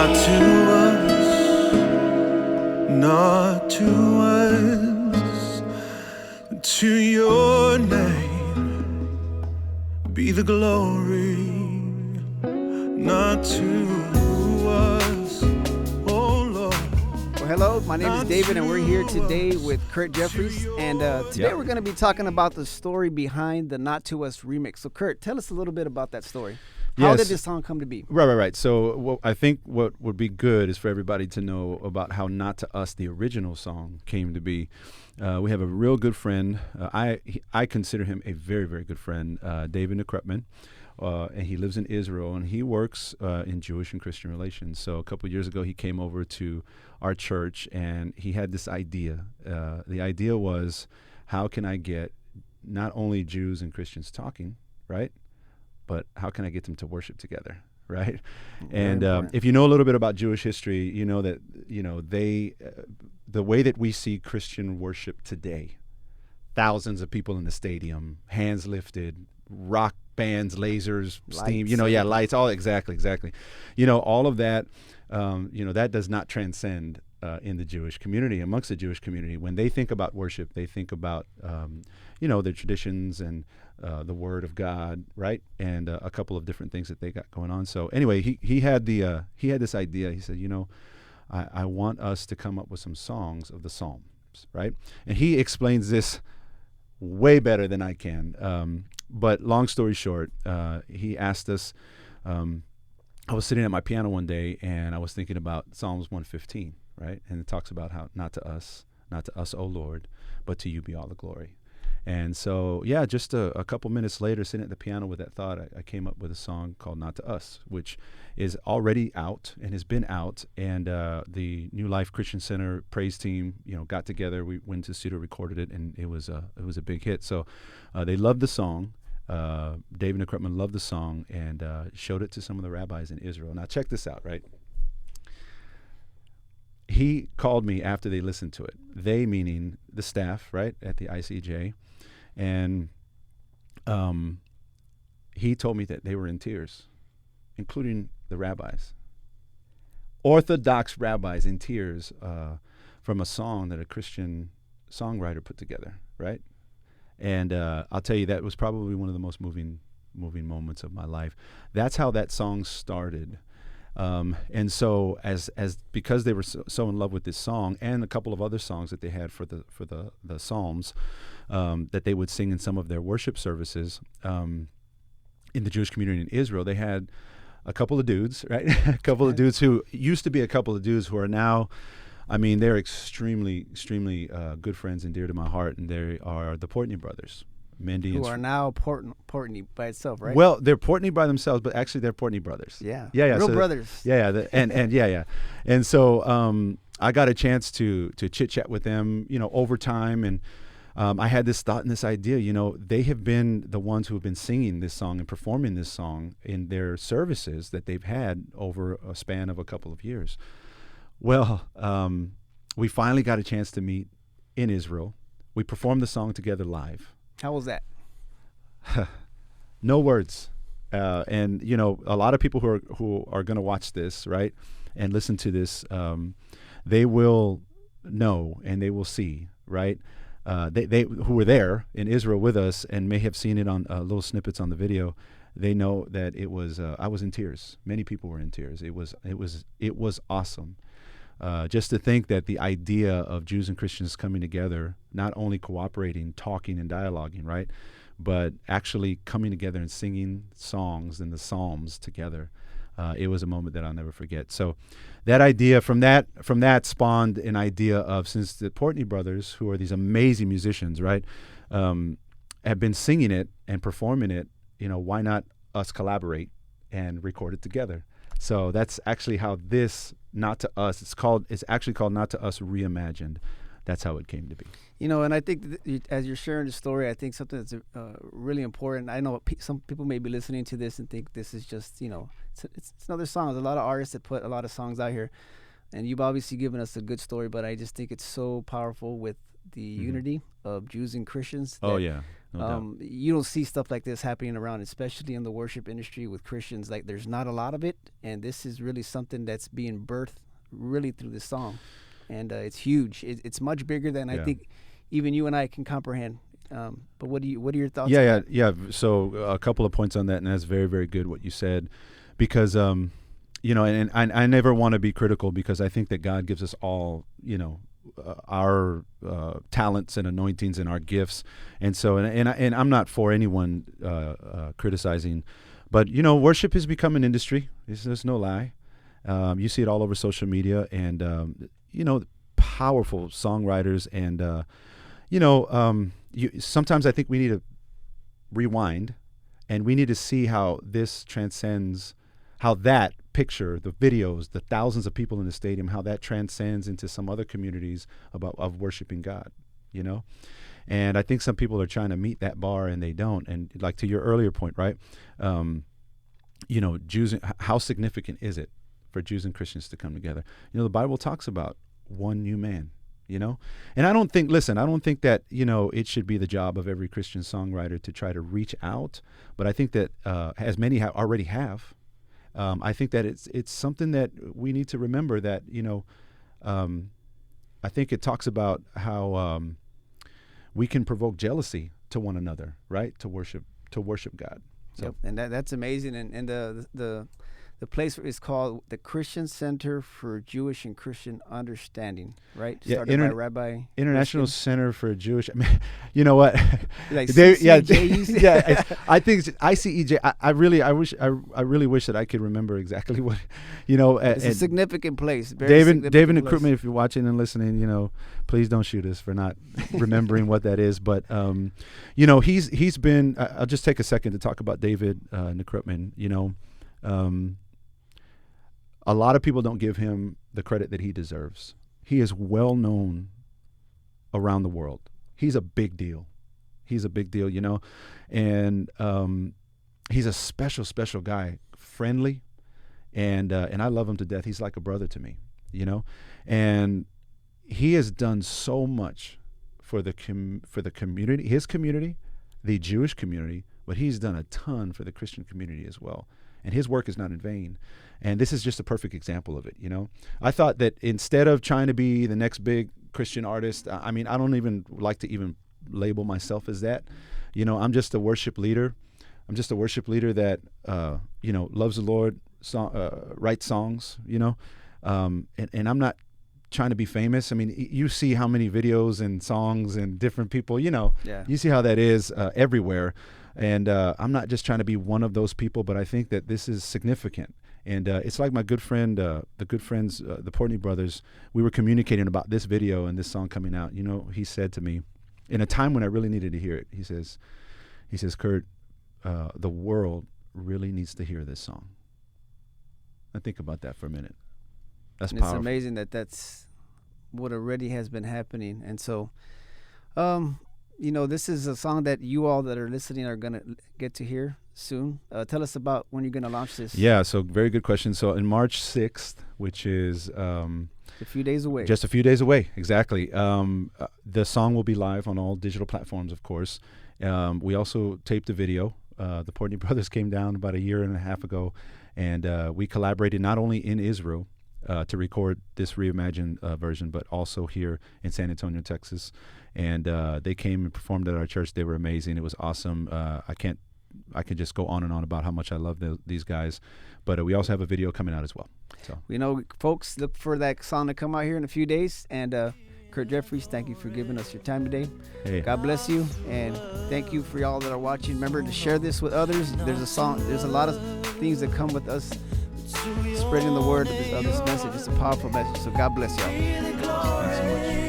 Not to us, not to us, to your name be the glory. Not to us, oh Lord. Well, hello, my name is David, and we're here today with Kurt Jeffries. And today we're going to be talking about the story behind the Not To Us remix. So, Kurt, tell us a little bit about that story. How did this song come to be? Right. So I think what would be good is for everybody to know about how Not To Us, the original song, came to be. We have a real good friend. I consider him a very, very good friend, David Krupman. And he lives in Israel, and he works in Jewish and Christian relations. So a couple of years ago, he came over to our church, and he had this idea. The idea was, how can I get not only Jews and Christians talking, right? But how can I get them to worship together, right? And if you know a little bit about Jewish history, you know that the way that we see Christian worship today, thousands of people in the stadium, hands lifted, rock bands, lasers, steam, lights, all exactly. All of that, that does not transcend in the Jewish community, amongst the Jewish community. When they think about worship, they think about, their traditions and the Word of God, right? And a couple of different things that they got going on. So anyway, he had this idea. He said, I want us to come up with some songs of the Psalms, right? And he explains this way better than I can. But long story short, he asked us, I was sitting at my piano one day, and I was thinking about Psalms 115, right? And it talks about how not to us, O Lord, but to you be all the glory. And so, just a couple minutes later, sitting at the piano with that thought, I came up with a song called Not To Us, which is already out and has been out. And the New Life Christian Center praise team, got together. We went to the studio, recorded it, and it was a big hit. So they loved the song. David Krupman loved the song and showed it to some of the rabbis in Israel. Now, check this out, right? He called me after they listened to it. They, meaning the staff, right, at the ICJ. And he told me that they were in tears, including the rabbis. Orthodox rabbis in tears from a song that a Christian songwriter put together, right? And I'll tell you, that was probably one of the most moving moments of my life. That's how that song started. And so as because they were so in love with this song and a couple of other songs that they had for the Psalms that they would sing in some of their worship services in the Jewish community in Israel, they had a couple of dudes, right? A couple of dudes who used to be a couple of dudes who are now, they're extremely, extremely good friends and dear to my heart, and they are the Portney brothers. Mendy who are now Portney by itself, right? Well, they're Portney by themselves, but actually they're Portney brothers. Yeah. Real brothers. And so I got a chance to chit chat with them, over time, and I had this thought and this idea. They have been the ones who have been singing this song and performing this song in their services that they've had over a span of a couple of years. Well, we finally got a chance to meet in Israel. We performed the song together live. How was that? No words. And a lot of people who are going to watch this, right, and listen to this, they will know and they will see, right? They who were there in Israel with us and may have seen it on little snippets on the video. They know that it was. I was in tears. Many people were in tears. It was awesome. Just to think that the idea of Jews and Christians coming together, not only cooperating, talking, and dialoguing, right, but actually coming together and singing songs and the Psalms together, it was a moment that I'll never forget. So that idea, from that spawned an idea of, since the Portney brothers, who are these amazing musicians, right, have been singing it and performing it, why not us collaborate and record it together? So that's actually how this Not To Us, it's actually called Not To Us Reimagined. That's how it came to be. And I think as you're sharing the story, I think something that's really important. I know some people may be listening to this and think this is just, it's another song. There's a lot of artists that put a lot of songs out here. And you've obviously given us a good story, but I just think it's so powerful with the unity of Jews and Christians. Oh, yeah. No doubt. You don't see stuff like this happening around, especially in the worship industry with Christians. Like, there's not a lot of it, and this is really something that's being birthed really through this song, and it's huge. It's much bigger than I think even you and I can comprehend. But what are your thoughts? Yeah. So a couple of points on that, and that's very, very good what you said, because you know, and I never want to be critical, because I think that God gives us all, you know, our talents and anointings and our gifts, and so and I'm not for anyone criticizing, but you know, worship has become an industry. There's no lie. You see it all over social media, and you know, powerful songwriters, and you know, sometimes I think we need to rewind, and we need to see how this transcends, how that picture, the videos, the thousands of people in the stadium, how that transcends into some other communities of worshiping God, you know? And I think some people are trying to meet that bar, and they don't. And like to your earlier point, right? You know, Jews, how significant is it for Jews and Christians to come together? You know, the Bible talks about one new man, you know? And I don't think that, you know, it should be the job of every Christian songwriter to try to reach out. But I think that as many already have, I think that it's something that we need to remember, that, you know, I think it talks about how we can provoke jealousy to one another, right? To worship God. So. Yep. And that's amazing. And the place is called the Christian Center for Jewish and Christian Understanding, right? Yeah, Started by Rabbi International Riskin. Center for Jewish. I mean, you know what? Like Yeah, CCJ, I think it's ICEJ. I really wish that I could remember exactly what, you know. It's a significant place. David place. Equipment, if you're watching and listening, you know, please don't shoot us for not remembering what that is. But you know, he's been. I'll just take a second to talk about David Equipment. You know. A lot of people don't give him the credit that he deserves. He is well known around the world. He's a big deal. You know, and he's a special guy, friendly, and I love him to death. He's like a brother to me, you know, and he has done so much for the community, his community, the Jewish community, but he's done a ton for the Christian community as well. And his work is not in vain. And this is just a perfect example of it, you know. I thought that instead of trying to be the next big Christian artist, I mean, I don't even like to even label myself as that. You know, I'm just a worship leader. I'm just a worship leader that, you know, loves the Lord, writes songs, you know. And I'm not trying to be famous. I mean, you see how many videos and songs and different people, you know. Yeah. You see how that is everywhere. And I'm not just trying to be one of those people, but I think that this is significant. And it's like my good friend, the Portney brothers, we were communicating about this video and this song coming out. You know, he said to me, in a time when I really needed to hear it, he says, Kurt, the world really needs to hear this song. And think about that for a minute. That's and powerful. It's amazing that that's what already has been happening. And so, you know, this is a song that you all that are listening are going to get to hear soon. Tell us about when you're going to launch this. Yeah, so very good question. So in March 6th, which is a few days away. Just a few days away, exactly. The song will be live on all digital platforms, of course. We also taped a video. The Portney brothers came down about a year and a half ago, and we collaborated not only in Israel to record this reimagined version, but also here in San Antonio, Texas. And they came and performed at our church. They were amazing. It was awesome. I can just go on and on about how much I love these guys. But we also have a video coming out as well. So, you know, folks, look for that song to come out here in a few days. And Kurt Jeffries, thank you for giving us your time today. Hey. God bless you. And thank you for y'all that are watching. Remember to share this with others. There's a lot of things that come with us spreading the word of this message. It's a powerful message. So God bless y'all. Thanks so much.